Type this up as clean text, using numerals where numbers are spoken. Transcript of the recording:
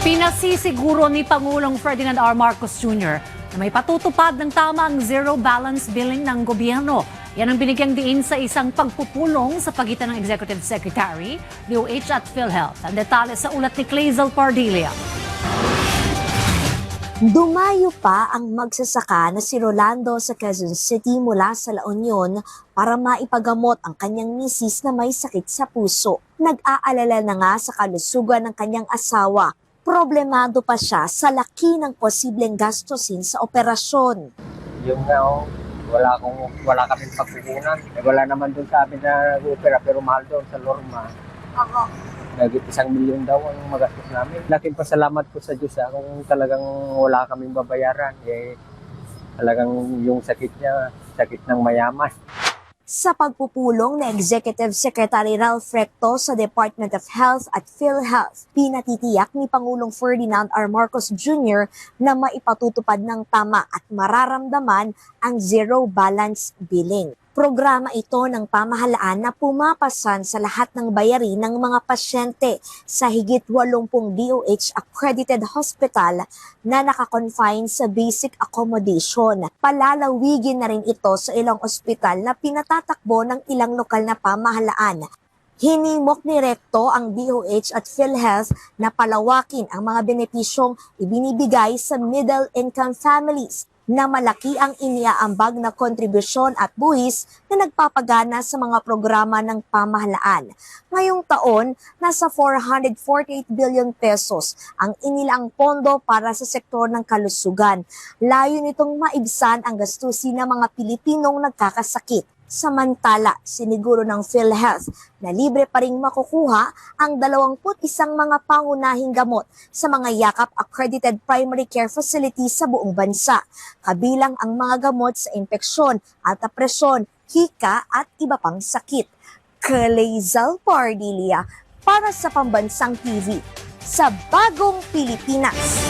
Pinasisiguro ni Pangulong Ferdinand R. Marcos Jr. na may patutupad ng tamang zero balance billing ng gobyerno. Yan ang binigyang diin sa isang pagpupulong sa pagitan ng Executive Secretary, DOH at PhilHealth. Ang detalye sa ulat ni Clazel Pardilia. Dumayo pa ang magsasaka na si Rolando sa Quezon City mula sa La Union para maipagamot ang kanyang misis na may sakit sa puso. Nag-aalala na nga sa kalusugan ng kanyang asawa. Problemado pa siya sa laki ng posibleng gastusin sa operasyon. Yung nga, wala kaming pagkukunan. Wala naman doon sa amin na nag-opera, pero mahal doon sa Lorma. Nagit 1 milyon daw ang magastos namin. Laking pasalamat po sa Diyos kung talagang wala kaming babayaran. Talagang yung sakit niya, sakit ng mayaman. Sa pagpupulong na Executive Secretary Ralph Recto sa Department of Health at PhilHealth, pinatitiyak ni Pangulong Ferdinand R. Marcos Jr. na maipatutupad ng tama at mararamdaman ang zero balance billing. Programa ito ng pamahalaan na pumapasan sa lahat ng bayarin ng mga pasyente sa higit 80 DOH accredited hospital na nakakonfine sa basic accommodation. Palalawigin na rin ito sa ilang ospital na pinatatakbo ng ilang lokal na pamahalaan. Hinimok ni Recto ang DOH at PhilHealth na palawakin ang mga benepisyong ibinibigay sa middle-income families na malaki ang iniaambag na kontribusyon at buwis na nagpapagana sa mga programa ng pamahalaan. Ngayong taon, nasa 448 billion pesos ang inilaang pondo para sa sektor ng kalusugan. Layo nitong maibsan ang gastusin ng mga Pilipinong nagkakasakit. Samantala, siniguro ng PhilHealth na libre pa ring makukuha ang 21 mga pangunahing gamot sa mga yakap accredited primary care facilities sa buong bansa, kabilang ang mga gamot sa impeksyon, alta presyon, hika at iba pang sakit. Clazel Pardilia para sa Pambansang TV sa Bagong Pilipinas.